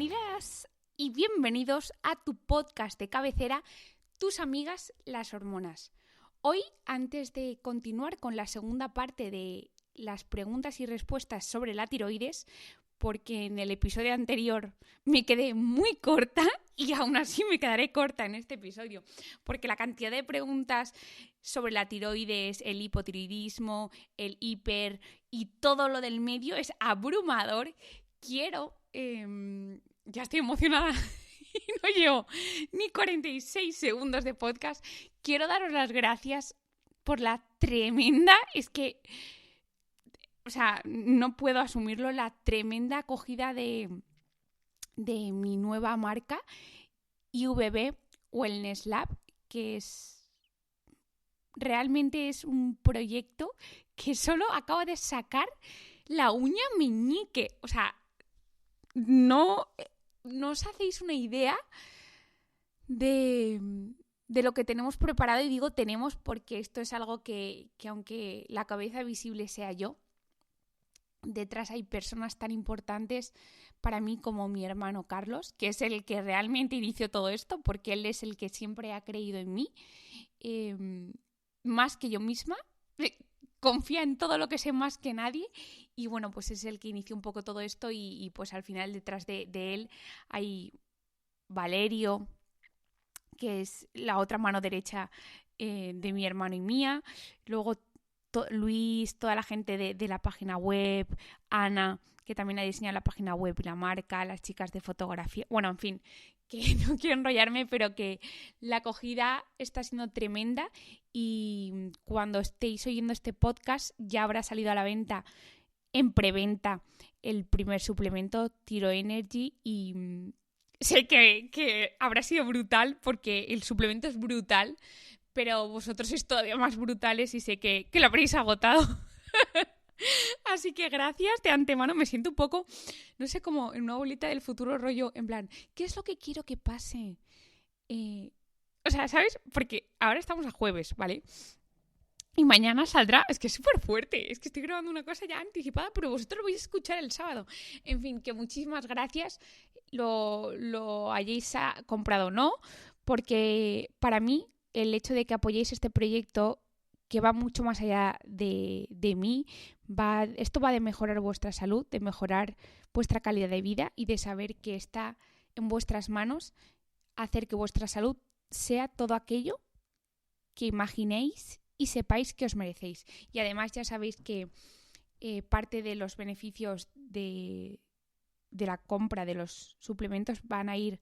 Bienvenidas y bienvenidos a tu podcast de cabecera, Tus amigas las hormonas. Hoy, antes de continuar con la segunda parte de las preguntas y respuestas sobre la tiroides, porque en el episodio anterior me quedé muy corta y aún así me quedaré corta en este episodio, porque la cantidad de preguntas sobre la tiroides, el hipotiroidismo, el hiper y todo lo del medio es abrumador. Ya estoy emocionada y no llevo ni 46 segundos de podcast. Quiero daros las gracias por la tremenda, no puedo asumirlo, la tremenda acogida de mi nueva marca, IVB Wellness Lab, que realmente es un proyecto que solo acabo de sacar la uña meñique. O sea, no os hacéis una idea de lo que tenemos preparado, y digo tenemos porque esto es algo que aunque la cabeza visible sea yo, detrás hay personas tan importantes para mí como mi hermano Carlos, que es el que realmente inició todo esto, porque él es el que siempre ha creído en mí, más que yo misma. Confía en todo lo que sé más que nadie y bueno, pues es el que inició un poco todo esto y pues al final detrás de él hay Valerio, que es la otra mano derecha de mi hermano y mía, luego Luis, toda la gente de la página web, Ana, que también ha diseñado la página web y la marca, las chicas de fotografía, bueno, en fin, que no quiero enrollarme, pero que la acogida está siendo tremenda y cuando estéis oyendo este podcast ya habrá salido a la venta en preventa el primer suplemento, Tiro Energy, y sé que habrá sido brutal porque el suplemento es brutal, pero vosotros sois todavía más brutales y sé que lo habréis agotado. Así que gracias de antemano. Me siento un poco, no sé, como en una bolita del futuro rollo, en plan, ¿qué es lo que quiero que pase? O sea, ¿sabes? Porque ahora estamos a jueves, ¿vale? Y mañana saldrá, es que es súper fuerte, es que estoy grabando una cosa ya anticipada, pero vosotros lo vais a escuchar el sábado. En fin, que muchísimas gracias, lo hayáis comprado o no, porque para mí el hecho de que apoyéis este proyecto, que va mucho más allá de mí, esto va de mejorar vuestra salud, de mejorar vuestra calidad de vida y de saber que está en vuestras manos hacer que vuestra salud sea todo aquello que imaginéis y sepáis que os merecéis. Y además ya sabéis que parte de los beneficios de la compra de los suplementos van a ir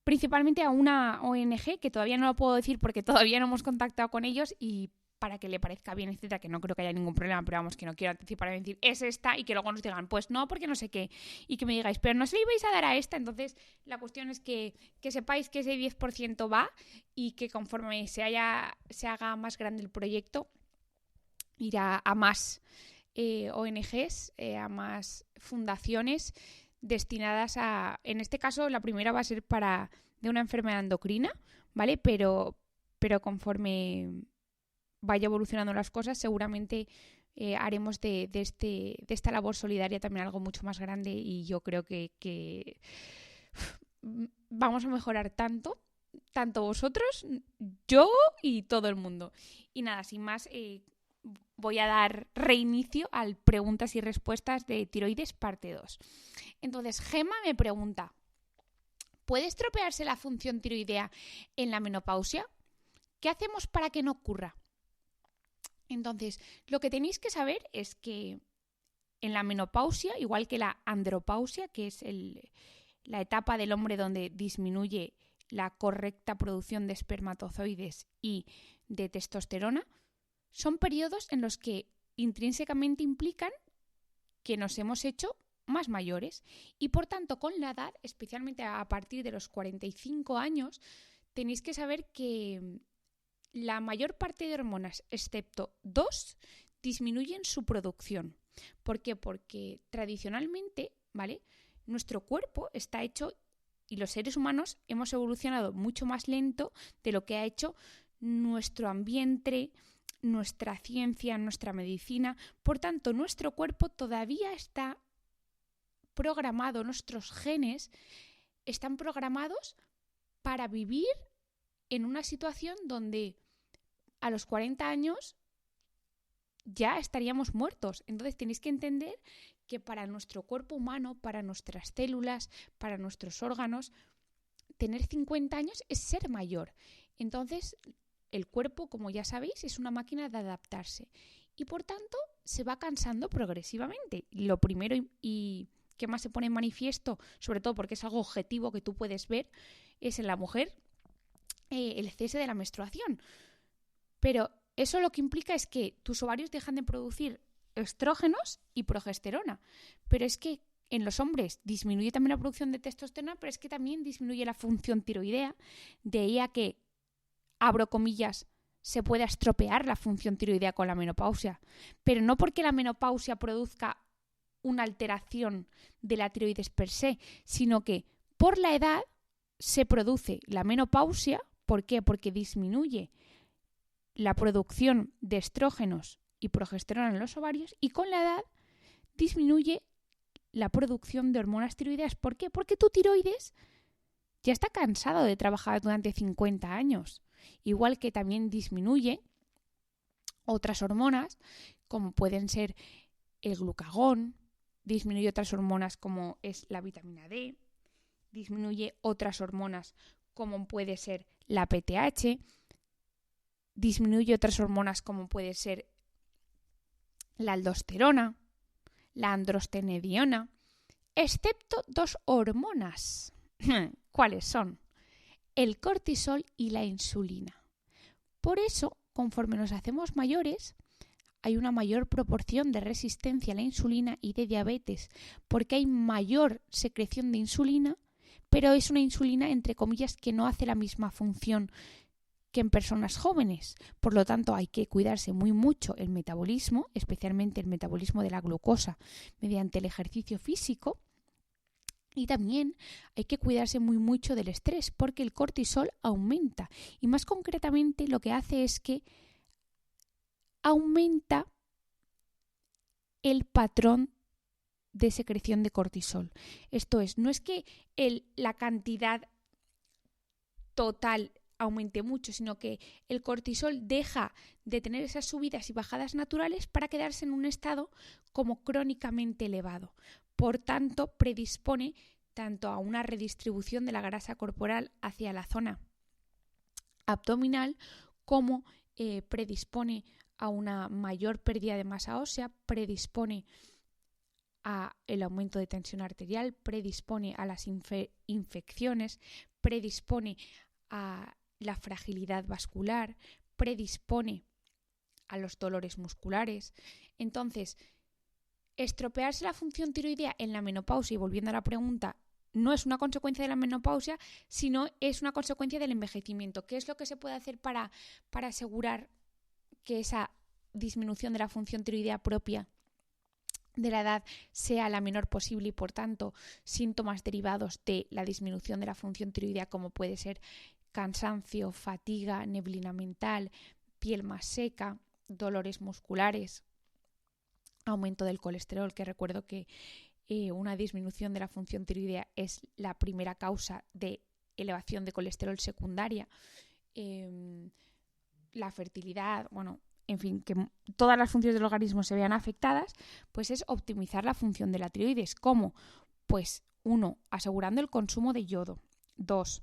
principalmente a una ONG, que todavía no lo puedo decir porque todavía no hemos contactado con ellos y para que le parezca bien, etcétera, que no creo que haya ningún problema, pero vamos, que no quiero anticipar y decir, es esta, y que luego nos digan, pues no, porque no sé qué, y que me digáis, pero no se le ibais a dar a esta. Entonces la cuestión es que sepáis que ese 10% va y que conforme se haga más grande el proyecto, irá a más ONGs, a más fundaciones destinadas a, en este caso la primera va a ser de una enfermedad endocrina, ¿vale? Pero conforme vaya evolucionando las cosas, seguramente haremos de esta labor solidaria también algo mucho más grande, y yo creo que vamos a mejorar tanto vosotros, yo y todo el mundo. Y nada, sin más, voy a dar reinicio al preguntas y respuestas de tiroides parte 2. Entonces, Gemma me pregunta, ¿puede estropearse la función tiroidea en la menopausia? ¿Qué hacemos para que no ocurra? Entonces, lo que tenéis que saber es que en la menopausia, igual que la andropausia, que es la etapa del hombre donde disminuye la correcta producción de espermatozoides y de testosterona, son periodos en los que intrínsecamente implican que nos hemos hecho más mayores y por tanto con la edad, especialmente a partir de los 45 años, tenéis que saber que la mayor parte de hormonas, excepto 2, disminuyen su producción. ¿Por qué? Porque tradicionalmente, ¿vale?, nuestro cuerpo está hecho, y los seres humanos hemos evolucionado mucho más lento de lo que ha hecho nuestro ambiente, nuestra ciencia, nuestra medicina. Por tanto, nuestro cuerpo todavía está programado, nuestros genes están programados para vivir en una situación donde a los 40 años ya estaríamos muertos. Entonces tenéis que entender que para nuestro cuerpo humano, para nuestras células, para nuestros órganos, tener 50 años es ser mayor. Entonces el cuerpo, como ya sabéis, es una máquina de adaptarse y por tanto se va cansando progresivamente. Lo primero y que más se pone en manifiesto, sobre todo porque es algo objetivo que tú puedes ver, es en la mujer el cese de la menstruación. Pero eso lo que implica es que tus ovarios dejan de producir estrógenos y progesterona. Pero es que en los hombres disminuye también la producción de testosterona, pero es que también disminuye la función tiroidea, de ahí a que, abro comillas, se pueda estropear la función tiroidea con la menopausia. Pero no porque la menopausia produzca una alteración de la tiroides per se, sino que por la edad se produce la menopausia. ¿Por qué? Porque disminuye la producción de estrógenos y progesterona en los ovarios y con la edad disminuye la producción de hormonas tiroideas. ¿Por qué? Porque tu tiroides ya está cansado de trabajar durante 50 años. Igual que también disminuye otras hormonas como pueden ser el glucagón, disminuye otras hormonas como es la vitamina D, disminuye otras hormonas como puede ser la PTH, disminuye otras hormonas como puede ser la aldosterona, la androstenediona, excepto dos hormonas. ¿Cuáles son? El cortisol y la insulina. Por eso, conforme nos hacemos mayores, hay una mayor proporción de resistencia a la insulina y de diabetes, porque hay mayor secreción de insulina, pero es una insulina, entre comillas, que no hace la misma función que en personas jóvenes. Por lo tanto, hay que cuidarse muy mucho el metabolismo, especialmente el metabolismo de la glucosa, mediante el ejercicio físico. Y también hay que cuidarse muy mucho del estrés, porque el cortisol aumenta. Y más concretamente lo que hace es que aumenta el patrón de secreción de cortisol. Esto es, no es que la cantidad total aumente mucho, sino que el cortisol deja de tener esas subidas y bajadas naturales para quedarse en un estado como crónicamente elevado. Por tanto, predispone tanto a una redistribución de la grasa corporal hacia la zona abdominal como predispone a una mayor pérdida de masa ósea, predispone a el aumento de tensión arterial, predispone a las infecciones, predispone a la fragilidad vascular, predispone a los dolores musculares. Entonces, estropearse la función tiroidea en la menopausia, y volviendo a la pregunta, no es una consecuencia de la menopausia, sino es una consecuencia del envejecimiento. ¿Qué es lo que se puede hacer para asegurar que esa disminución de la función tiroidea propia de la edad sea la menor posible y, por tanto, síntomas derivados de la disminución de la función tiroidea, como puede ser cansancio, fatiga, neblina mental, piel más seca, dolores musculares, aumento del colesterol, que recuerdo que una disminución de la función tiroidea es la primera causa de elevación de colesterol secundaria, la fertilidad, bueno, en fin, que todas las funciones del organismo se vean afectadas, pues es optimizar la función de la tiroides. ¿Cómo? Pues 1, asegurando el consumo de yodo. 2,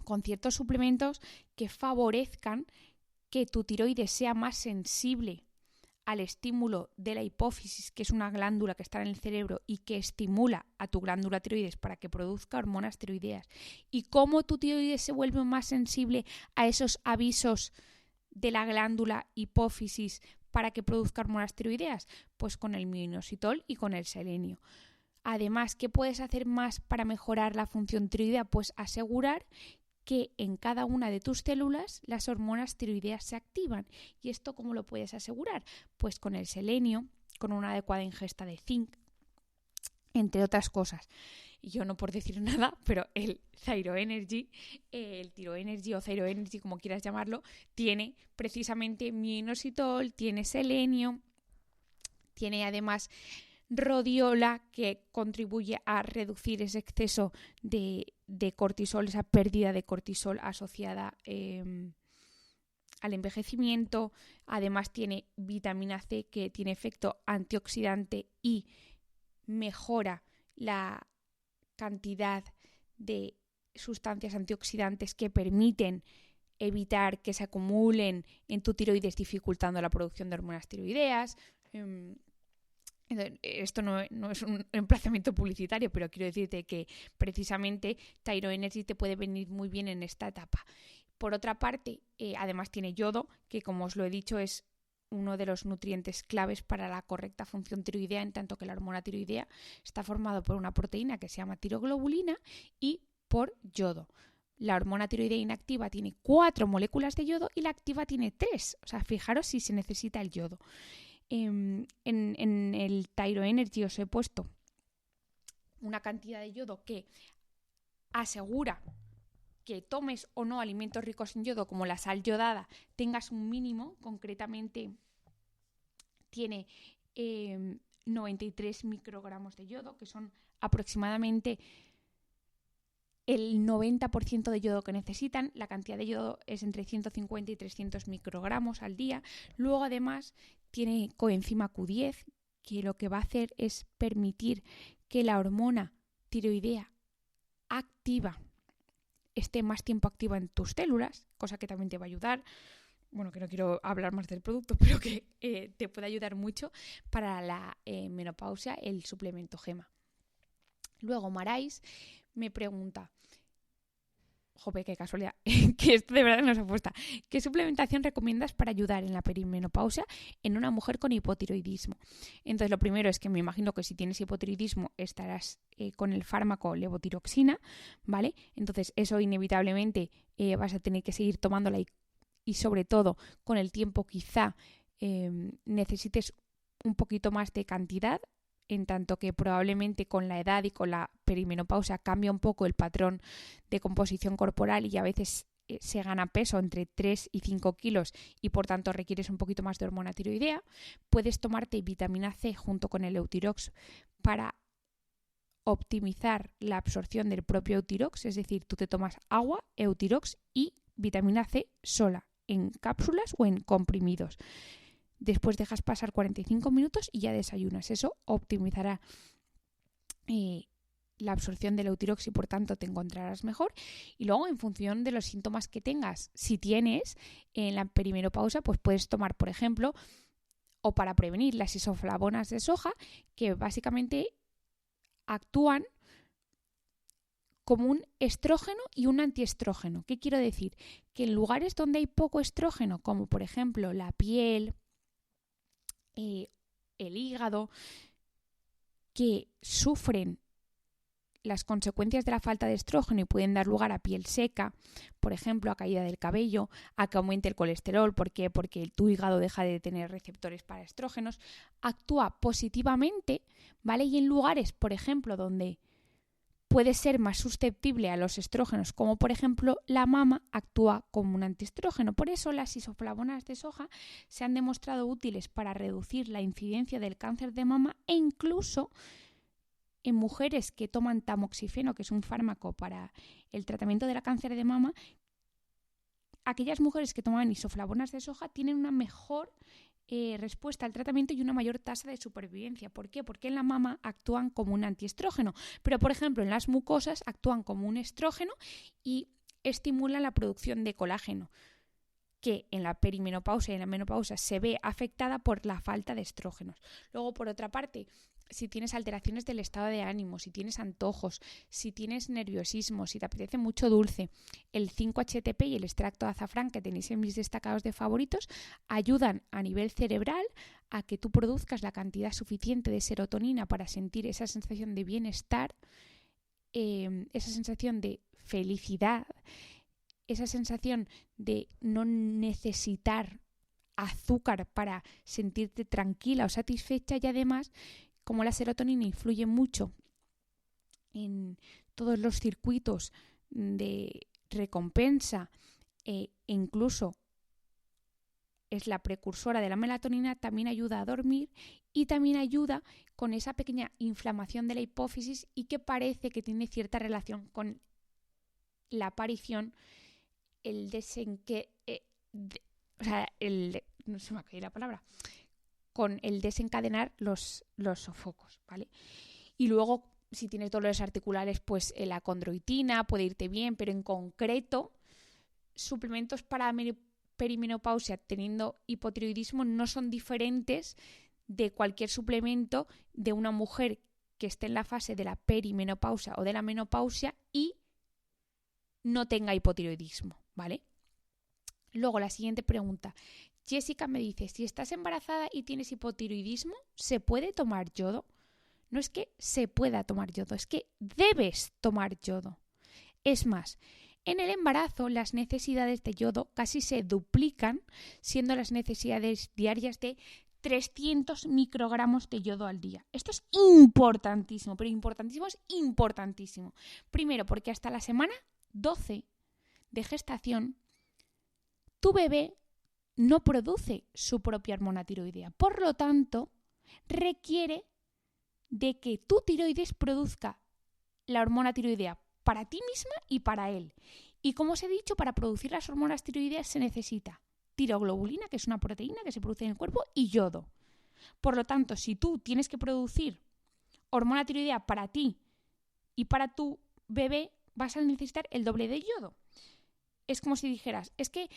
con ciertos suplementos que favorezcan que tu tiroides sea más sensible al estímulo de la hipófisis, que es una glándula que está en el cerebro y que estimula a tu glándula tiroides para que produzca hormonas tiroideas. ¿Y cómo tu tiroides se vuelve más sensible a esos avisos de la glándula hipófisis para que produzca hormonas tiroideas? Pues con el minoxidil y con el selenio. Además, ¿qué puedes hacer más para mejorar la función tiroidea? Pues asegurar que en cada una de tus células las hormonas tiroideas se activan. ¿Y esto cómo lo puedes asegurar? Pues con el selenio, con una adecuada ingesta de zinc, entre otras cosas. Y yo no por decir nada, pero el Thyro Energy, el Thyro Energy o Thyro Energy, como quieras llamarlo, tiene precisamente minoxidil, tiene selenio, tiene además Rhodiola, que contribuye a reducir ese exceso de cortisol, esa pérdida de cortisol asociada al envejecimiento. Además tiene vitamina C, que tiene efecto antioxidante y mejora la cantidad de sustancias antioxidantes que permiten evitar que se acumulen en tu tiroides, dificultando la producción de hormonas tiroideas. Esto no es un emplazamiento publicitario, pero quiero decirte que precisamente ThyroEnergy te puede venir muy bien en esta etapa. Por otra parte, además tiene yodo, que como os lo he dicho es uno de los nutrientes claves para la correcta función tiroidea, en tanto que la hormona tiroidea está formada por una proteína que se llama tiroglobulina y por yodo. La hormona tiroidea inactiva tiene 4 moléculas de yodo y la activa tiene 3. O sea, fijaros si se necesita el yodo. En el ThyroEnergy os he puesto una cantidad de yodo que asegura que tomes o no alimentos ricos en yodo, como la sal yodada, tengas un mínimo. Concretamente tiene 93 microgramos de yodo, que son aproximadamente el 90% de yodo que necesitan. La cantidad de yodo es entre 150 y 300 microgramos al día. Luego, además, tiene coenzima Q10, que lo que va a hacer es permitir que la hormona tiroidea activa esté más tiempo activa en tus células, cosa que también te va a ayudar. Bueno, que no quiero hablar más del producto, pero que te puede ayudar mucho para la menopausia, el suplemento GEMA. Luego Marais me pregunta, jope, qué casualidad, que esto de verdad no se apuesta, ¿qué suplementación recomiendas para ayudar en la perimenopausia en una mujer con hipotiroidismo? Entonces, lo primero es que me imagino que si tienes hipotiroidismo estarás con el fármaco levotiroxina, ¿vale? Entonces, eso inevitablemente vas a tener que seguir tomándola y sobre todo con el tiempo quizá necesites un poquito más de cantidad, en tanto que probablemente con la edad y con la perimenopausia cambia un poco el patrón de composición corporal y a veces se gana peso entre 3 y 5 kilos y por tanto requieres un poquito más de hormona tiroidea. Puedes tomarte vitamina C junto con el Eutirox para optimizar la absorción del propio Eutirox, es decir, tú te tomas agua, Eutirox y vitamina C sola, en cápsulas o en comprimidos. Después dejas pasar 45 minutos y ya desayunas. Eso optimizará la absorción del Eutirox y por tanto te encontrarás mejor. Y luego, en función de los síntomas que tengas, si tienes en la perimenopausia, pues puedes tomar, por ejemplo, o para prevenir las isoflavonas de soja, que básicamente actúan como un estrógeno y un antiestrógeno. ¿Qué quiero decir? Que en lugares donde hay poco estrógeno, como por ejemplo la piel, el hígado, que sufren las consecuencias de la falta de estrógeno y pueden dar lugar a piel seca, por ejemplo, a caída del cabello, a que aumente el colesterol. ¿Por qué? Porque tu hígado deja de tener receptores para estrógenos. Actúa positivamente, ¿vale? Y en lugares, por ejemplo, donde puede ser más susceptible a los estrógenos, como por ejemplo la mama, actúa como un antiestrógeno. Por eso las isoflavonas de soja se han demostrado útiles para reducir la incidencia del cáncer de mama e incluso en mujeres que toman tamoxifeno, que es un fármaco para el tratamiento del cáncer de mama. Aquellas mujeres que toman isoflavonas de soja tienen una mejor respuesta al tratamiento y una mayor tasa de supervivencia. ¿Por qué? Porque en la mama actúan como un antiestrógeno, pero por ejemplo en las mucosas actúan como un estrógeno y estimulan la producción de colágeno, que en la perimenopausia y en la menopausia se ve afectada por la falta de estrógenos. Luego, por otra parte, si tienes alteraciones del estado de ánimo, si tienes antojos, si tienes nerviosismo, si te apetece mucho dulce, el 5-HTP y el extracto de azafrán, que tenéis en mis destacados de favoritos, ayudan a nivel cerebral a que tú produzcas la cantidad suficiente de serotonina para sentir esa sensación de bienestar, esa sensación de felicidad, esa sensación de no necesitar azúcar para sentirte tranquila o satisfecha. Y además, como la serotonina influye mucho en todos los circuitos de recompensa e incluso es la precursora de la melatonina, también ayuda a dormir y también ayuda con esa pequeña inflamación de la hipófisis y que parece que tiene cierta relación con la aparición, el no se me ha caído la palabra, con el desencadenar los sofocos, ¿vale? Y luego, si tienes dolores articulares, pues la condroitina puede irte bien, pero en concreto, suplementos para perimenopausia teniendo hipotiroidismo no son diferentes de cualquier suplemento de una mujer que esté en la fase de la perimenopausia o de la menopausia y no tenga hipotiroidismo, ¿vale? Luego, la siguiente pregunta. Jessica me dice, si estás embarazada y tienes hipotiroidismo, ¿se puede tomar yodo? No es que se pueda tomar yodo, es que debes tomar yodo. Es más, en el embarazo las necesidades de yodo casi se duplican, siendo las necesidades diarias de 300 microgramos de yodo al día. Esto es importantísimo, pero importantísimo es importantísimo. Primero, porque hasta la semana 12 de gestación, tu bebé no produce su propia hormona tiroidea. Por lo tanto, requiere de que tu tiroides produzca la hormona tiroidea para ti misma y para él. Y como os he dicho, para producir las hormonas tiroideas se necesita tiroglobulina, que es una proteína que se produce en el cuerpo, y yodo. Por lo tanto, si tú tienes que producir hormona tiroidea para ti y para tu bebé, vas a necesitar el doble de yodo. Es como si dijeras, es que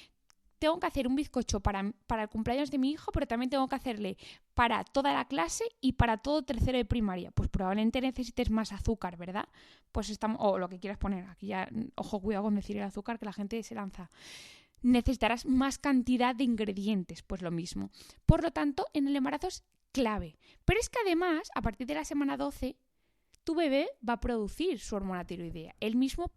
tengo que hacer un bizcocho para el cumpleaños de mi hijo, pero también tengo que hacerle para toda la clase y para todo tercero de primaria. Pues probablemente necesites más azúcar, ¿verdad? Pues estamos, o lo que quieras poner. Aquí ya, ojo, cuidado con decir el azúcar, que la gente se lanza. Necesitarás más cantidad de ingredientes, pues lo mismo. Por lo tanto, en el embarazo es clave. Pero es que además, a partir de la semana 12, tu bebé va a producir su hormona tiroidea. Él mismo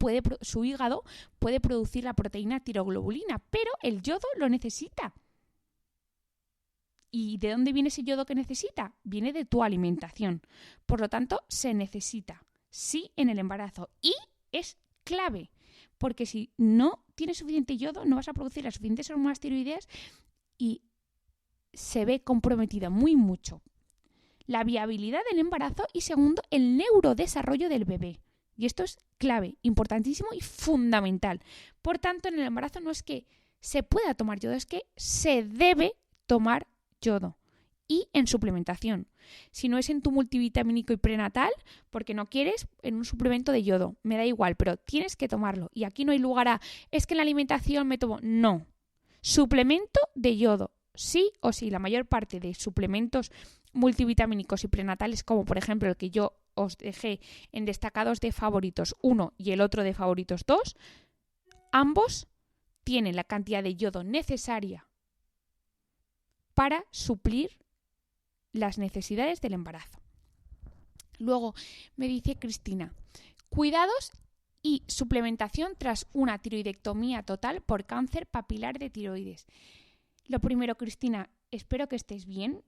su hígado puede producir la proteína tiroglobulina, pero el yodo lo necesita. ¿Y de dónde viene ese yodo que necesita? Viene de tu alimentación. Por lo tanto, se necesita, sí, en el embarazo. Y es clave, porque si no tienes suficiente yodo, no vas a producir las suficientes hormonas tiroideas y se ve comprometida muy mucho la viabilidad del embarazo y segundo, el neurodesarrollo del bebé. Y esto es clave, importantísimo y fundamental. Por tanto, en el embarazo no es que se pueda tomar yodo, es que se debe tomar yodo. Y en suplementación. Si no es en tu multivitamínico y prenatal, porque no quieres, en un suplemento de yodo. Me da igual, pero tienes que tomarlo. Y aquí no hay lugar a, es que en la alimentación me tomo. No. Suplemento de yodo. Sí o sí, la mayor parte de suplementos multivitamínicos y prenatales, como por ejemplo el que yo os dejé en destacados de favoritos 1 y el otro de favoritos 2, ambos tienen la cantidad de yodo necesaria para suplir las necesidades del embarazo. Luego me dice Cristina, cuidados y suplementación tras una tiroidectomía total por cáncer papilar de tiroides. Lo primero, Cristina, espero que estés bien,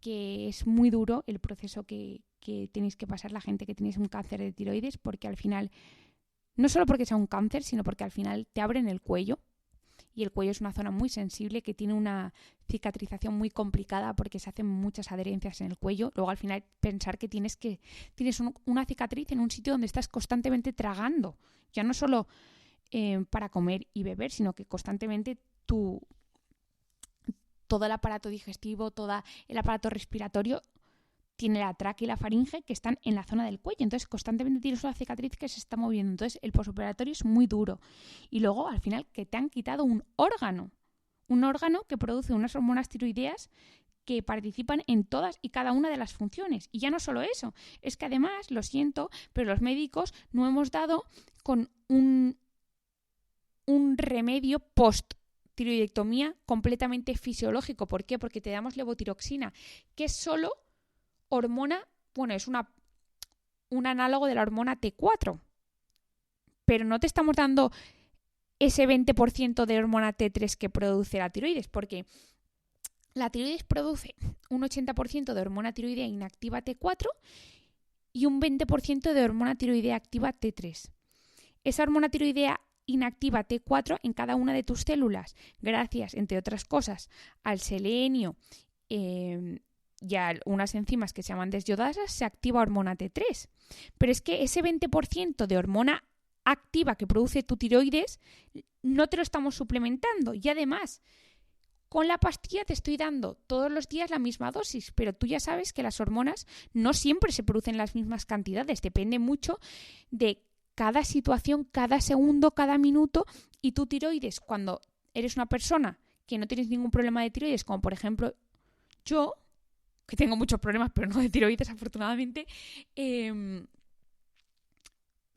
que es muy duro el proceso que tenéis que pasar la gente que tenéis un cáncer de tiroides, porque al final, no solo porque sea un cáncer, sino porque al final te abren el cuello, y el cuello es una zona muy sensible que tiene una cicatrización muy complicada porque se hacen muchas adherencias en el cuello. Luego al final pensar que tienes una cicatriz en un sitio donde estás constantemente tragando, ya no solo para comer y beber, sino que constantemente todo el aparato digestivo, todo el aparato respiratorio tiene la tráquea y la faringe que están en la zona del cuello. Entonces, constantemente tienes una cicatriz que se está moviendo. Entonces, el posoperatorio es muy duro. Y luego, al final, que te han quitado un órgano que produce unas hormonas tiroideas que participan en todas y cada una de las funciones. Y ya no solo eso, es que además, lo siento, pero los médicos no hemos dado con un remedio post-tiroidectomía completamente fisiológico. ¿Por qué? Porque te damos levotiroxina, que es solo hormona, bueno, es un análogo de la hormona T4, pero no te estamos dando ese 20% de hormona T3 que produce la tiroides, porque la tiroides produce un 80% de hormona tiroidea inactiva T4 y un 20% de hormona tiroidea activa T3. Esa hormona tiroidea inactiva T4 en cada una de tus células, gracias, entre otras cosas, al selenio y a unas enzimas que se llaman desyodasas, se activa hormona T3. Pero es que ese 20% de hormona activa que produce tu tiroides no te lo estamos suplementando. Y además, con la pastilla te estoy dando todos los días la misma dosis, pero tú ya sabes que las hormonas no siempre se producen las mismas cantidades, depende mucho de cada situación, cada segundo, cada minuto, y tu tiroides, cuando eres una persona que no tienes ningún problema de tiroides, como por ejemplo yo, que tengo muchos problemas, pero no de tiroides afortunadamente,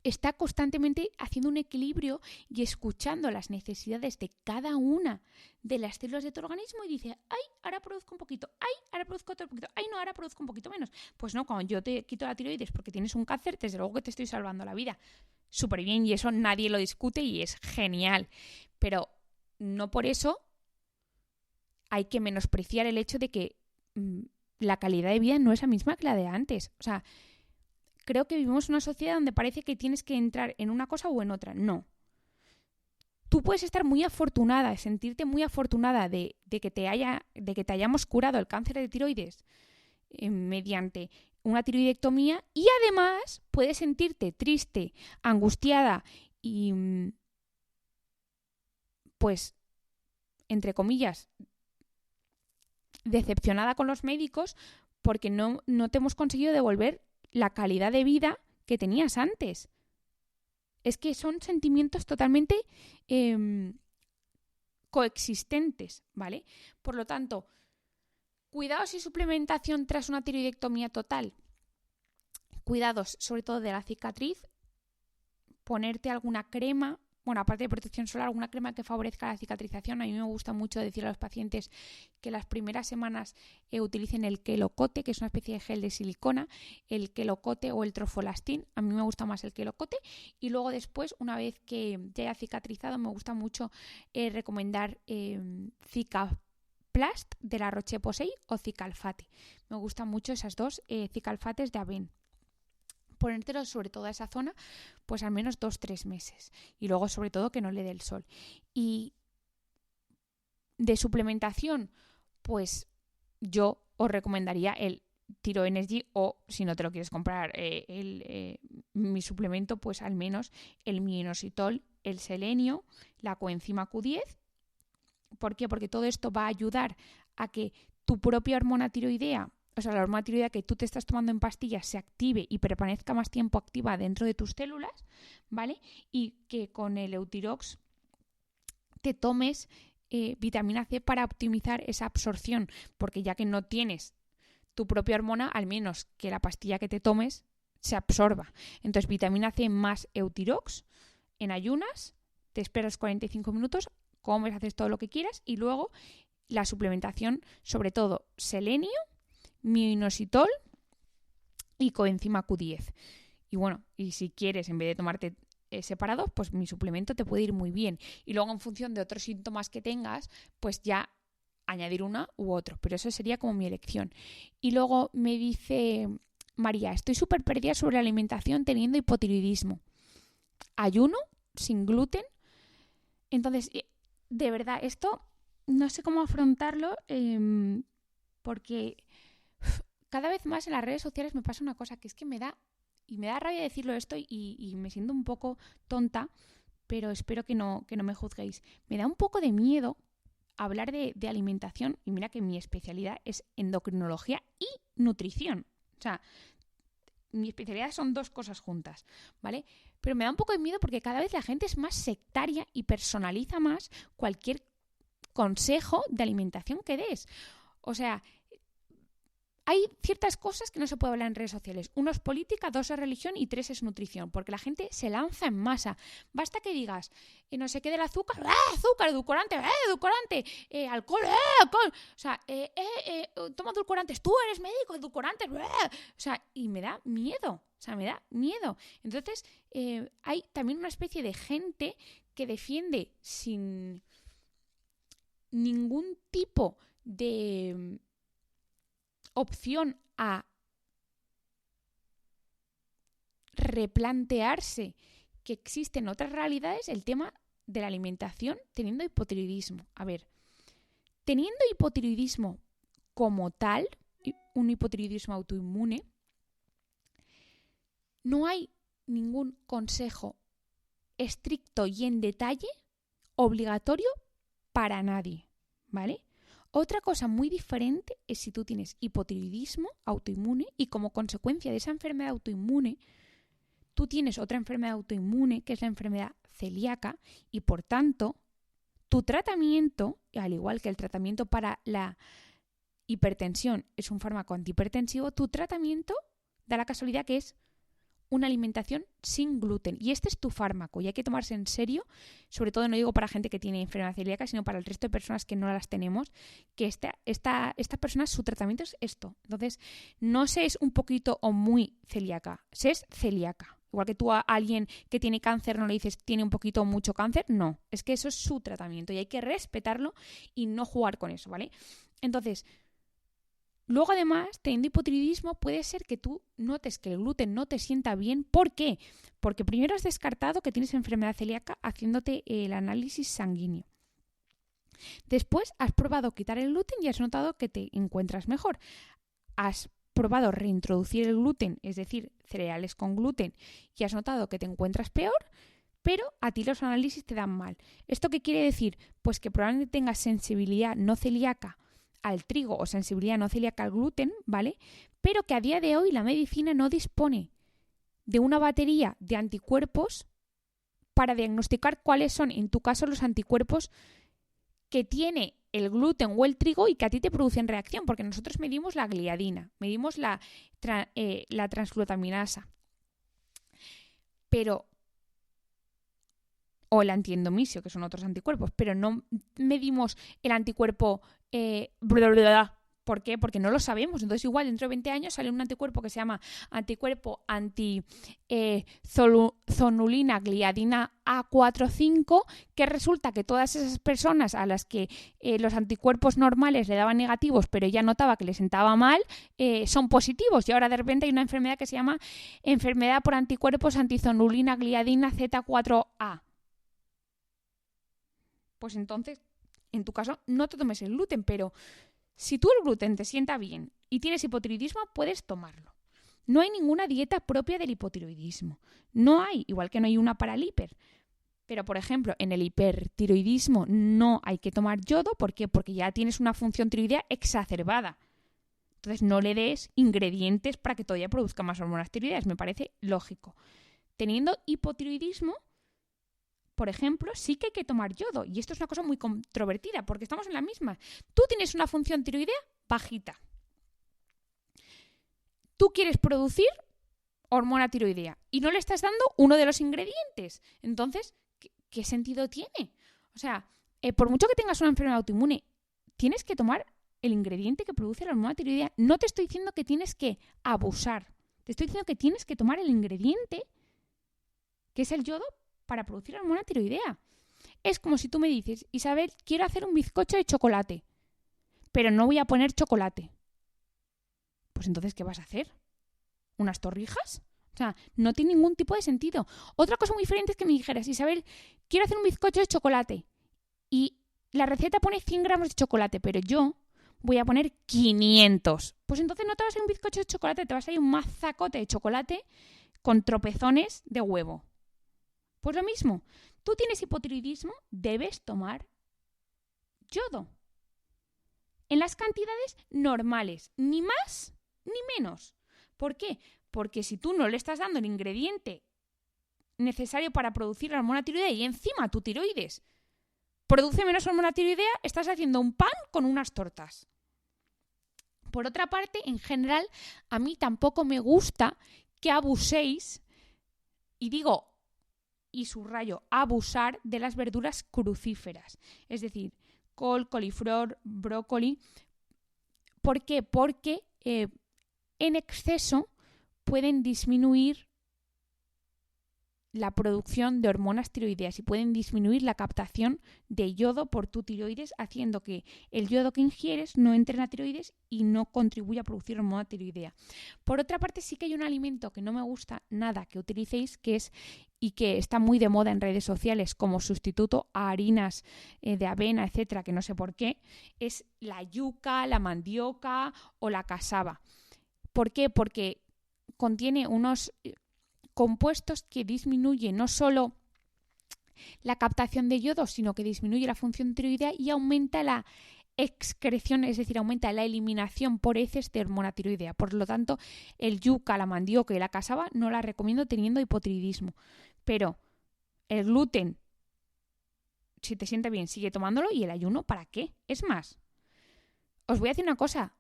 está constantemente haciendo un equilibrio y escuchando las necesidades de cada una de las células de tu organismo y dice, ay, ahora produzco un poquito, ay, ahora produzco otro poquito, ay, no, ahora produzco un poquito menos. Pues no, cuando yo te quito la tiroides porque tienes un cáncer, desde luego que te estoy salvando la vida. Súper bien, y eso nadie lo discute y es genial. Pero no por eso hay que menospreciar el hecho de que la calidad de vida no es la misma que la de antes. O sea, creo que vivimos en una sociedad donde parece que tienes que entrar en una cosa o en otra. No. Tú puedes estar muy afortunada, sentirte muy afortunada de que te hayamos curado el cáncer de tiroides mediante una tiroidectomía, y además puedes sentirte triste, angustiada y, pues, entre comillas, decepcionada con los médicos porque no te hemos conseguido devolver la calidad de vida que tenías antes. Es que son sentimientos totalmente coexistentes, ¿vale? Por lo tanto, cuidados y suplementación tras una tiroidectomía total. Cuidados sobre todo de la cicatriz, ponerte alguna crema, bueno, aparte de protección solar, alguna crema que favorezca la cicatrización. A mí me gusta mucho decir a los pacientes que las primeras semanas utilicen el Quelocote, que es una especie de gel de silicona, el Quelocote o el Trofolastin. A mí me gusta más el Quelocote. Y luego después, una vez que ya haya cicatrizado, me gusta mucho recomendar Cicaplast de la Roche-Posay o Cicalfate. Me gustan mucho esas dos, Cicalfates de Aven. Ponértelo sobre toda esa zona, pues al menos 2-3 meses. Y luego, sobre todo, que no le dé el sol. Y de suplementación, pues yo os recomendaría el Tiro Energy, o si no te lo quieres comprar mi suplemento, pues al menos el minoxidil, el selenio, la coenzima Q10. ¿Por qué? Porque todo esto va a ayudar a que tu propia hormona tiroidea, o sea, la hormona tiroidea que tú te estás tomando en pastillas, se active y permanezca más tiempo activa dentro de tus células, ¿vale? Y que con el Eutirox te tomes vitamina C para optimizar esa absorción, porque ya que no tienes tu propia hormona, al menos que la pastilla que te tomes se absorba. Entonces, vitamina C más Eutirox en ayunas, te esperas 45 minutos, comes, haces todo lo que quieras, y luego la suplementación, sobre todo selenio, minoxidil y coenzima Q10. Y bueno, y si quieres, en vez de tomarte separados, pues mi suplemento te puede ir muy bien. Y luego, en función de otros síntomas que tengas, pues ya añadir una u otro. Pero eso sería como mi elección. Y luego me dice María, estoy súper perdida sobre la alimentación teniendo hipotiroidismo. Ayuno, sin gluten. Entonces, de verdad, esto no sé cómo afrontarlo porque cada vez más en las redes sociales me pasa una cosa, que es que me da rabia decirlo esto y me siento un poco tonta, pero espero que no me juzguéis. Me da un poco de miedo hablar de alimentación, y mira que mi especialidad es endocrinología y nutrición. O sea, mi especialidad son dos cosas juntas, ¿vale? Pero me da un poco de miedo porque cada vez la gente es más sectaria y personaliza más cualquier consejo de alimentación que des. O sea, hay ciertas cosas que no se puede hablar en redes sociales. 1 es política, 2 es religión y 3 es nutrición, porque la gente se lanza en masa. Basta que digas, no sé qué del azúcar, azúcar, edulcorante, edulcorante, alcohol, alcohol. O sea, toma edulcorantes, tú eres médico, edulcorantes, o sea, y me da miedo. O sea, me da miedo. Entonces, hay también una especie de gente que defiende sin ningún tipo de opción a replantearse que existen otras realidades, el tema de la alimentación teniendo hipotiroidismo. A ver, teniendo hipotiroidismo como tal, un hipotiroidismo autoinmune, no hay ningún consejo estricto y en detalle obligatorio para nadie, ¿vale? Otra cosa muy diferente es si tú tienes hipotiroidismo autoinmune y como consecuencia de esa enfermedad autoinmune, tú tienes otra enfermedad autoinmune que es la enfermedad celíaca y por tanto tu tratamiento, al igual que el tratamiento para la hipertensión es un fármaco antihipertensivo, tu tratamiento da la casualidad que es una alimentación sin gluten. Y este es tu fármaco y hay que tomarse en serio, sobre todo no digo para gente que tiene enfermedad celíaca, sino para el resto de personas que no las tenemos, que esta persona, su tratamiento es esto. Entonces, no se es un poquito o muy celíaca, se es celíaca. Igual que tú a alguien que tiene cáncer no le dices tiene un poquito o mucho cáncer, no. Es que eso es su tratamiento y hay que respetarlo y no jugar con eso, ¿vale? Entonces, luego, además, teniendo hipotiroidismo, puede ser que tú notes que el gluten no te sienta bien. ¿Por qué? Porque primero has descartado que tienes enfermedad celíaca haciéndote el análisis sanguíneo. Después has probado quitar el gluten y has notado que te encuentras mejor. Has probado reintroducir el gluten, es decir, cereales con gluten, y has notado que te encuentras peor, pero a ti los análisis te dan mal. ¿Esto qué quiere decir? Pues que probablemente tengas sensibilidad no celíaca al trigo o sensibilidad no celíaca al gluten, ¿vale? Pero que a día de hoy la medicina no dispone de una batería de anticuerpos para diagnosticar cuáles son, en tu caso, los anticuerpos que tiene el gluten o el trigo y que a ti te producen reacción, porque nosotros medimos la gliadina, medimos la transglutaminasa, pero o el antiendomisio, que son otros anticuerpos, pero no medimos el anticuerpo ¿Por qué? Porque no lo sabemos. Entonces, igual dentro de 20 años sale un anticuerpo que se llama anticuerpo zonulina gliadina A45, que resulta que todas esas personas a las que los anticuerpos normales le daban negativos, pero ella notaba que le sentaba mal, son positivos. Y ahora de repente hay una enfermedad que se llama enfermedad por anticuerpos antizonulina gliadina Z4A. Pues entonces, en tu caso, no te tomes el gluten, pero si tú el gluten te sienta bien y tienes hipotiroidismo, puedes tomarlo. No hay ninguna dieta propia del hipotiroidismo. No hay, igual que no hay una para el hiper. Pero, por ejemplo, en el hipertiroidismo no hay que tomar yodo. ¿Por qué? Porque ya tienes una función tiroidea exacerbada. Entonces, no le des ingredientes para que todavía produzca más hormonas tiroideas. Me parece lógico. Teniendo hipotiroidismo, por ejemplo, sí que hay que tomar yodo. Y esto es una cosa muy controvertida porque estamos en la misma. Tú tienes una función tiroidea bajita. Tú quieres producir hormona tiroidea y no le estás dando uno de los ingredientes. Entonces, ¿qué sentido tiene? O sea, por mucho que tengas una enfermedad autoinmune, tienes que tomar el ingrediente que produce la hormona tiroidea. No te estoy diciendo que tienes que abusar. Te estoy diciendo que tienes que tomar el ingrediente que es el yodo para producir hormona tiroidea. Es como si tú me dices, Isabel, quiero hacer un bizcocho de chocolate, pero no voy a poner chocolate. Pues entonces, ¿qué vas a hacer? ¿Unas torrijas? O sea, no tiene ningún tipo de sentido. Otra cosa muy diferente es que me dijeras, Isabel, quiero hacer un bizcocho de chocolate y la receta pone 100 gramos de chocolate, pero yo voy a poner 500. Pues entonces no te vas a hacer un bizcocho de chocolate, te vas a ir un mazacote de chocolate con tropezones de huevo. Pues lo mismo, tú tienes hipotiroidismo, debes tomar yodo. En las cantidades normales, ni más ni menos. ¿Por qué? Porque si tú no le estás dando el ingrediente necesario para producir la hormona tiroidea y encima tu tiroides produce menos hormona tiroidea, estás haciendo un pan con unas tortas. Por otra parte, en general, a mí tampoco me gusta que abuséis, y digo, y subrayo, abusar de las verduras crucíferas. Es decir, col, coliflor, brócoli. ¿Por qué? Porque en exceso pueden disminuir la producción de hormonas tiroideas y pueden disminuir la captación de yodo por tu tiroides, haciendo que el yodo que ingieres no entre en la tiroides y no contribuya a producir hormona tiroidea. Por otra parte, sí que hay un alimento que no me gusta nada que utilicéis, que es y que está muy de moda en redes sociales como sustituto a harinas de avena, etcétera, que no sé por qué, es la yuca, la mandioca o la casaba. ¿Por qué? Porque contiene unos compuestos que disminuyen no solo la captación de yodo, sino que disminuye la función tiroidea y aumenta la excreción, es decir, aumenta la eliminación por heces de hormona tiroidea. Por lo tanto, el yuca, la mandioca y la casaba no la recomiendo teniendo hipotiroidismo. Pero el gluten, si te sienta bien, sigue tomándolo, y el ayuno, ¿para qué? Es más, os voy a decir una cosa.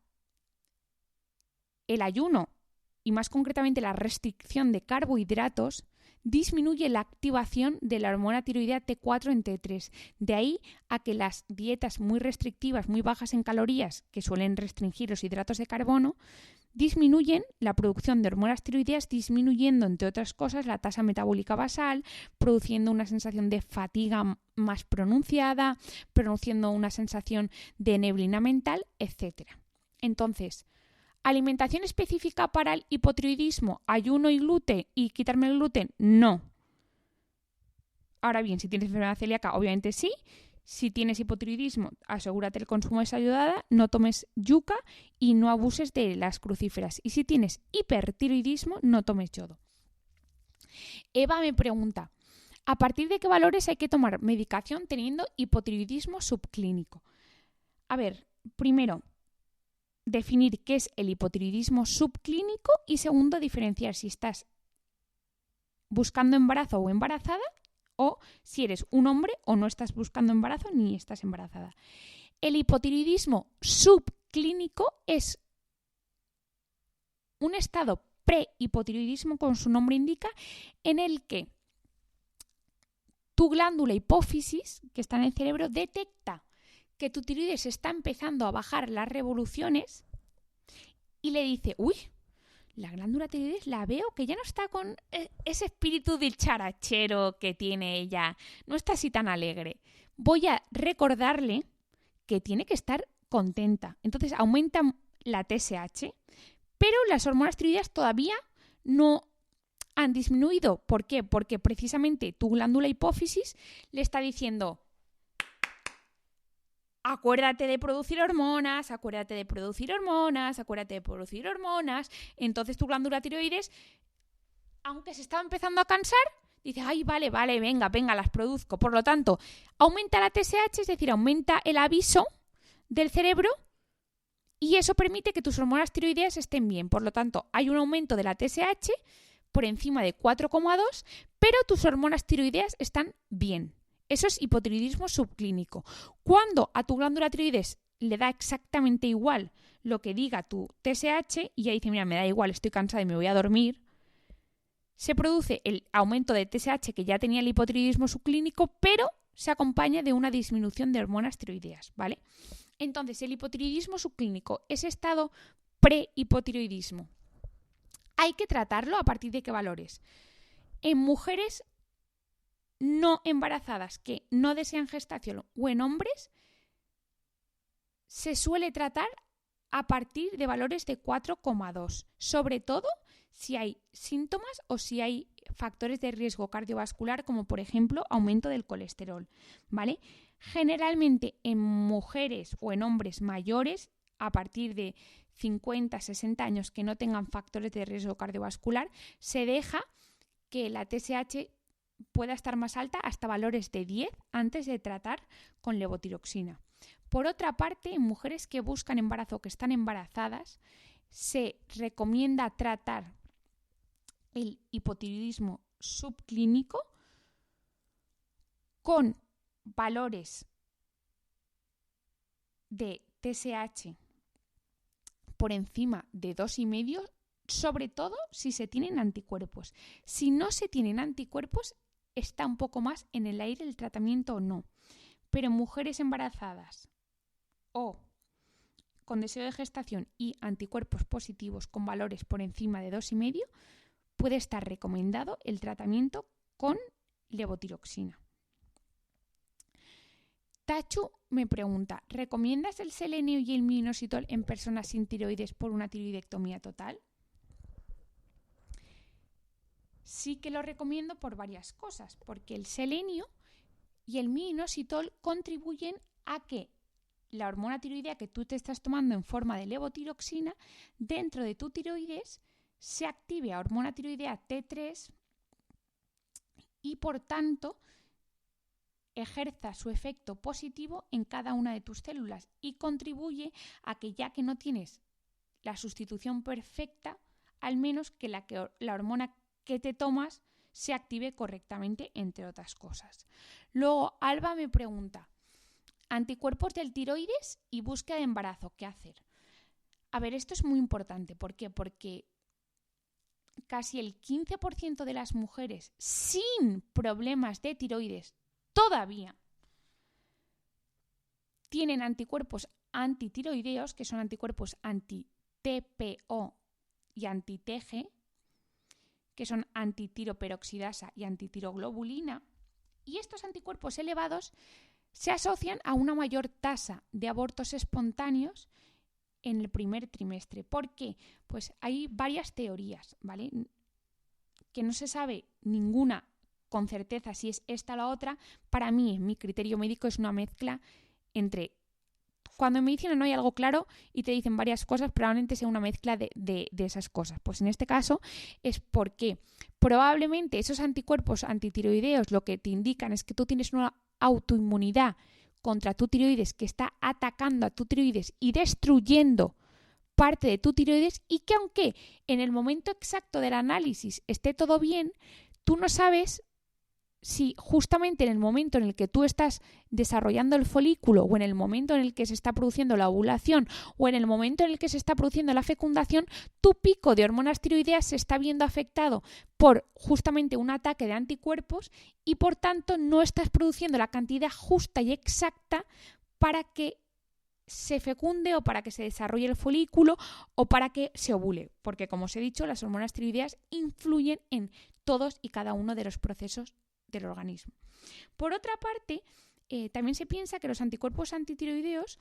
El ayuno, y más concretamente la restricción de carbohidratos, disminuye la activación de la hormona tiroidea T4 en T3. De ahí a que las dietas muy restrictivas, muy bajas en calorías, que suelen restringir los hidratos de carbono, disminuyen la producción de hormonas tiroideas, disminuyendo, entre otras cosas, la tasa metabólica basal, produciendo una sensación de fatiga más pronunciada, produciendo una sensación de neblina mental, etc. Entonces, ¿alimentación específica para el hipotiroidismo, ayuno y gluten y quitarme el gluten? No. Ahora bien, si tienes enfermedad celíaca, obviamente sí. Si tienes hipotiroidismo, asegúrate el consumo de sal ayudada, no tomes yuca y no abuses de las crucíferas. Y si tienes hipertiroidismo, no tomes yodo. Eva me pregunta, ¿a partir de qué valores hay que tomar medicación teniendo hipotiroidismo subclínico? A ver, primero, definir qué es el hipotiroidismo subclínico y segundo, diferenciar si estás buscando embarazo o embarazada o si eres un hombre o no estás buscando embarazo ni estás embarazada. El hipotiroidismo subclínico es un estado prehipotiroidismo, como su nombre indica, en el que tu glándula hipófisis, que está en el cerebro, detecta que tu tiroides está empezando a bajar las revoluciones y le dice, uy, la glándula tiroides la veo que ya no está con ese espíritu dicharachero que tiene ella, no está así tan alegre. Voy a recordarle que tiene que estar contenta. Entonces aumenta la TSH, pero las hormonas tiroideas todavía no han disminuido. ¿Por qué? Porque precisamente tu glándula hipófisis le está diciendo, acuérdate de producir hormonas, acuérdate de producir hormonas, acuérdate de producir hormonas. Entonces tu glándula tiroides, aunque se estaba empezando a cansar, dice, ay, vale, venga, las produzco. Por lo tanto, aumenta la TSH, es decir, aumenta el aviso del cerebro y eso permite que tus hormonas tiroideas estén bien. Por lo tanto, hay un aumento de la TSH por encima de 4,2, pero tus hormonas tiroideas están bien. Eso es hipotiroidismo subclínico. Cuando a tu glándula tiroides le da exactamente igual lo que diga tu TSH y ella dice, mira, me da igual, estoy cansada y me voy a dormir, se produce el aumento de TSH que ya tenía el hipotiroidismo subclínico, pero se acompaña de una disminución de hormonas tiroideas, ¿vale? Entonces, el hipotiroidismo subclínico, ese estado prehipotiroidismo, hay que tratarlo a partir de qué valores. En mujeres no embarazadas que no desean gestación o en hombres se suele tratar a partir de valores de 4,2, sobre todo si hay síntomas o si hay factores de riesgo cardiovascular como por ejemplo aumento del colesterol, ¿vale? Generalmente en mujeres o en hombres mayores a partir de 50, 60 años que no tengan factores de riesgo cardiovascular se deja que la TSH pueda estar más alta hasta valores de 10 antes de tratar con levotiroxina. Por otra parte, en mujeres que buscan embarazo o que están embarazadas, se recomienda tratar el hipotiroidismo subclínico con valores de TSH por encima de 2,5, sobre todo si se tienen anticuerpos. Si no se tienen anticuerpos, está un poco más en el aire el tratamiento o no. Pero en mujeres embarazadas o con deseo de gestación y anticuerpos positivos con valores por encima de 2,5, puede estar recomendado el tratamiento con levotiroxina. Tachu me pregunta, ¿recomiendas el selenio y el minoxidil en personas sin tiroides por una tiroidectomía total? sí que lo recomiendo por varias cosas, porque el selenio y el minoxidil contribuyen a que la hormona tiroidea que tú te estás tomando en forma de levotiroxina dentro de tu tiroides se active a hormona tiroidea T3 y por tanto ejerza su efecto positivo en cada una de tus células y contribuye a que, ya que no tienes la sustitución perfecta, al menos que la hormona que te tomas se active correctamente, entre otras cosas. Luego Alba me pregunta: anticuerpos del tiroides y búsqueda de embarazo, ¿qué hacer? A ver, esto es muy importante. ¿Por qué? Porque casi el 15% de las mujeres sin problemas de tiroides todavía tienen anticuerpos antitiroideos, que son anticuerpos anti-TPO y anti-TG, que son antitiroperoxidasa y antitiroglobulina, y estos anticuerpos elevados se asocian a una mayor tasa de abortos espontáneos en el primer trimestre. ¿Por qué? Pues hay varias teorías, ¿vale? Que no se sabe ninguna con certeza si es esta o la otra. Para mí, en mi criterio médico, es una mezcla entre... Cuando en medicina no hay algo claro y te dicen varias cosas, probablemente sea una mezcla de esas cosas. Pues en este caso es porque probablemente esos anticuerpos antitiroideos lo que te indican es que tú tienes una autoinmunidad contra tu tiroides que está atacando a tu tiroides y destruyendo parte de tu tiroides, y que aunque en el momento exacto del análisis esté todo bien, tú no sabes si justamente en el momento en el que tú estás desarrollando el folículo, o en el momento en el que se está produciendo la ovulación, o en el momento en el que se está produciendo la fecundación, tu pico de hormonas tiroideas se está viendo afectado por justamente un ataque de anticuerpos, y por tanto no estás produciendo la cantidad justa y exacta para que se fecunde, o para que se desarrolle el folículo, o para que se ovule, porque como os he dicho, las hormonas tiroideas influyen en todos y cada uno de los procesos del organismo. Por otra parte, también se piensa que los anticuerpos antitiroideos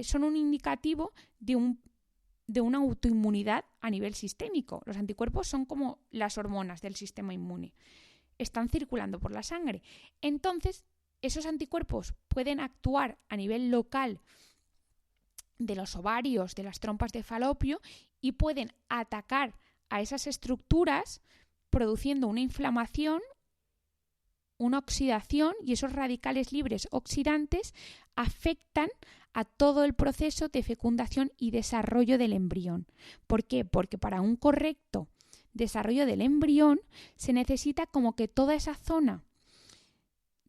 son un indicativo de una autoinmunidad a nivel sistémico. Los anticuerpos son como las hormonas del sistema inmune. Están circulando por la sangre. Entonces, esos anticuerpos pueden actuar a nivel local de los ovarios, de las trompas de falopio, y pueden atacar a esas estructuras produciendo una inflamación, una oxidación, y esos radicales libres oxidantes afectan a todo el proceso de fecundación y desarrollo del embrión. ¿Por qué? Porque para un correcto desarrollo del embrión se necesita como que toda esa zona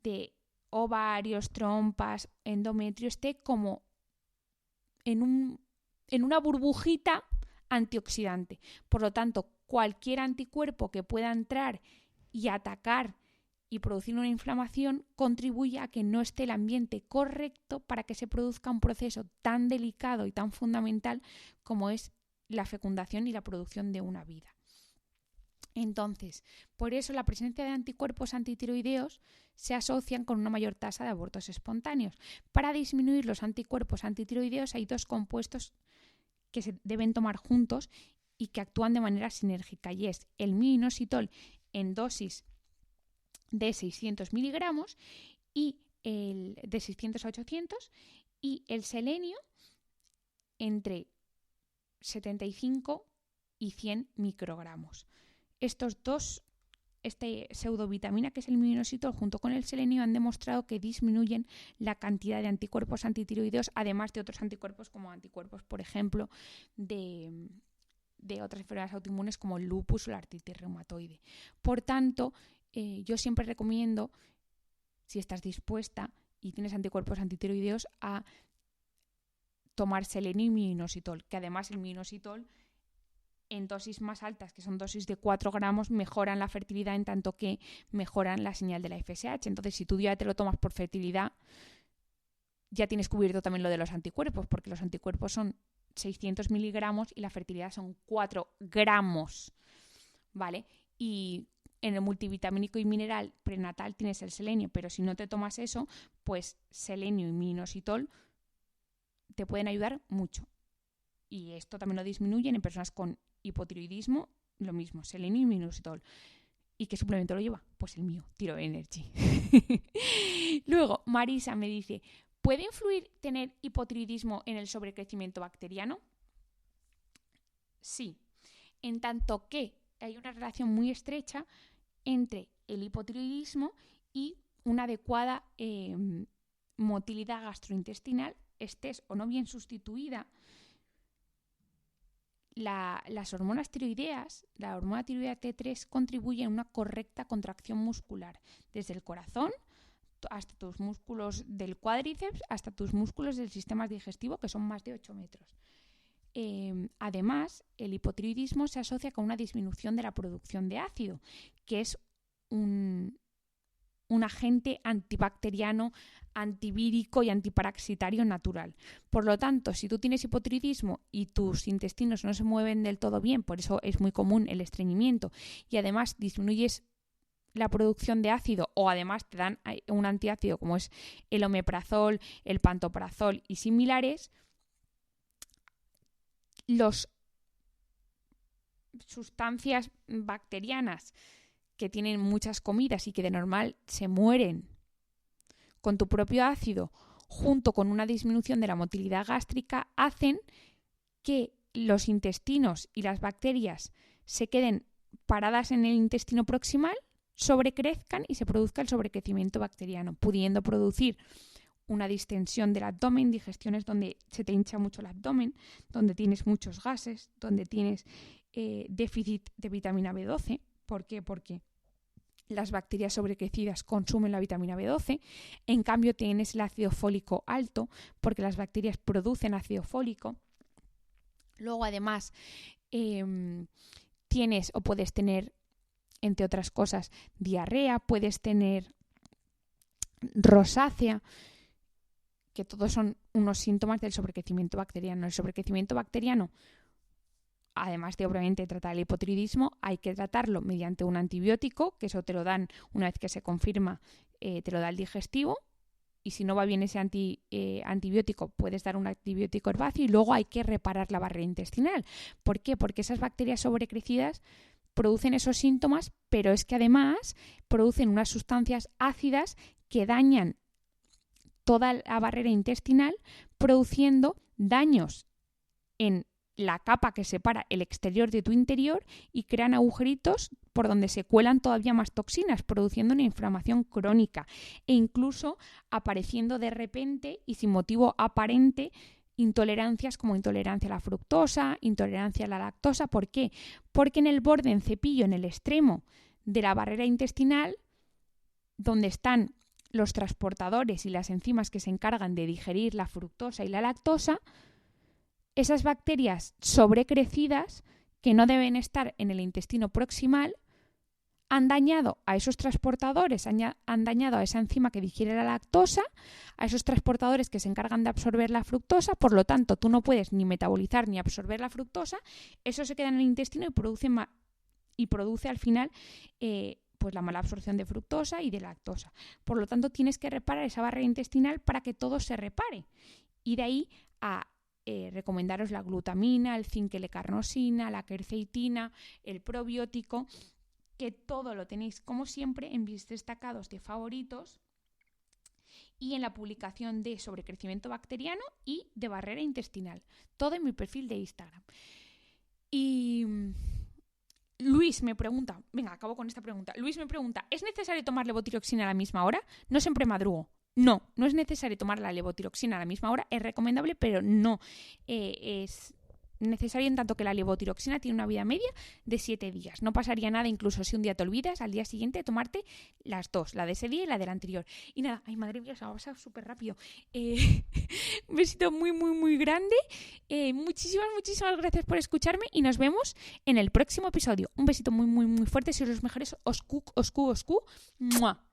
de ovarios, trompas, endometrio esté como en una burbujita antioxidante. Por lo tanto, cualquier anticuerpo que pueda entrar y atacar y producir una inflamación contribuye a que no esté el ambiente correcto para que se produzca un proceso tan delicado y tan fundamental como es la fecundación y la producción de una vida. Entonces, por eso la presencia de anticuerpos antitiroideos se asocian con una mayor tasa de abortos espontáneos. Para disminuir los anticuerpos antitiroideos hay dos compuestos que se deben tomar juntos y que actúan de manera sinérgica, y es el minoxidil en dosis de 600 miligramos y de 600 a 800, y el selenio entre 75 y 100 microgramos. Estos dos, pseudovitamina que es el minoxidil junto con el selenio, han demostrado que disminuyen la cantidad de anticuerpos antitiroideos, además de otros anticuerpos como anticuerpos, por ejemplo, de otras enfermedades autoinmunes como el lupus o la artritis reumatoide. Por tanto, yo siempre recomiendo, si estás dispuesta y tienes anticuerpos antitiroideos, a tomar selenio y minoxidil, que además el minoxidil en dosis más altas, que son dosis de 4 gramos, mejoran la fertilidad en tanto que mejoran la señal de la FSH. Entonces, si tú ya te lo tomas por fertilidad, ya tienes cubierto también lo de los anticuerpos, porque los anticuerpos son 600 miligramos y la fertilidad son 4 gramos, ¿vale? Y en el multivitamínico y mineral prenatal tienes el selenio, pero si no te tomas eso, pues selenio y minoxidil te pueden ayudar mucho. Y esto también lo disminuyen en personas con hipotiroidismo, lo mismo, selenio y minoxidil. ¿Y qué suplemento lo lleva? Pues el mío, Tiro Energy. Luego, Marisa me dice, ¿puede influir tener hipotiroidismo en el sobrecrecimiento bacteriano? Sí, en tanto que hay una relación muy estrecha entre el hipotiroidismo y una adecuada motilidad gastrointestinal, estés o no bien sustituida. Las hormonas tiroideas, la hormona tiroidea T3, contribuye a una correcta contracción muscular, desde el corazón hasta tus músculos del cuádriceps, hasta tus músculos del sistema digestivo, que son más de 8 metros. Además, el hipotiroidismo se asocia con una disminución de la producción de ácido, que es un agente antibacteriano, antivírico y antiparasitario natural. Por lo tanto, si tú tienes hipotiroidismo y tus intestinos no se mueven del todo bien, por eso es muy común el estreñimiento, y además disminuyes la producción de ácido o además te dan un antiácido como es el omeprazol, el pantoprazol y similares, las sustancias bacterianas que tienen muchas comidas y que de normal se mueren con tu propio ácido, junto con una disminución de la motilidad gástrica, hacen que los intestinos y las bacterias se queden paradas en el intestino proximal, sobrecrezcan y se produzca el sobrecrecimiento bacteriano, pudiendo producir una distensión del abdomen, digestiones donde se te hincha mucho el abdomen, donde tienes muchos gases, donde tienes déficit de vitamina B12. ¿Por qué? Porque las bacterias sobrecrecidas consumen la vitamina B12, en cambio tienes el ácido fólico alto porque las bacterias producen ácido fólico. Luego además tienes o puedes tener, entre otras cosas, diarrea, puedes tener rosácea, que todos son unos síntomas del sobrecrecimiento bacteriano. El sobrecrecimiento bacteriano, además de obviamente tratar el hipotiroidismo, hay que tratarlo mediante un antibiótico, que eso te lo dan una vez que se confirma, te lo da el digestivo, y si no va bien ese antibiótico, puedes dar un antibiótico herbáceo y luego hay que reparar la barrera intestinal. ¿Por qué? Porque esas bacterias sobrecrecidas producen esos síntomas, pero es que además producen unas sustancias ácidas que dañan toda la barrera intestinal, produciendo daños en la capa que separa el exterior de tu interior y crean agujeritos por donde se cuelan todavía más toxinas, produciendo una inflamación crónica e incluso apareciendo de repente y sin motivo aparente intolerancias como intolerancia a la fructosa, intolerancia a la lactosa. ¿Por qué? Porque en el borde, en cepillo, en el extremo de la barrera intestinal, donde están los transportadores y las enzimas que se encargan de digerir la fructosa y la lactosa, esas bacterias sobrecrecidas, que no deben estar en el intestino proximal, han dañado a esos transportadores, han dañado a esa enzima que digiere la lactosa, a esos transportadores que se encargan de absorber la fructosa. Por lo tanto, tú no puedes ni metabolizar ni absorber la fructosa, eso se queda en el intestino y produce al final pues la mala absorción de fructosa y de lactosa. Por lo tanto, tienes que reparar esa barrera intestinal para que todo se repare. Y de ahí a recomendaros la glutamina, el zinc L-carnosina, la quercetina, el probiótico, que todo lo tenéis como siempre en mis destacados de favoritos y en la publicación de sobrecrecimiento bacteriano y de barrera intestinal. Todo en mi perfil de Instagram. Y Luis me pregunta, venga, acabo con esta pregunta. Luis me pregunta, ¿es necesario tomar levotiroxina a la misma hora? No siempre madrugo. No es necesario tomar la levotiroxina a la misma hora. Es recomendable, pero no es necesario, en tanto que la levotiroxina tiene una vida media de 7 días. No pasaría nada, incluso si un día te olvidas, al día siguiente tomarte las dos, la de ese día y la del anterior. Y nada, ay madre mía, se va a pasar súper rápido. Un besito muy, muy, muy grande. Muchísimas gracias por escucharme y nos vemos en el próximo episodio. Un besito muy, muy, muy fuerte. Sois los mejores. Oscu. ¡Mua!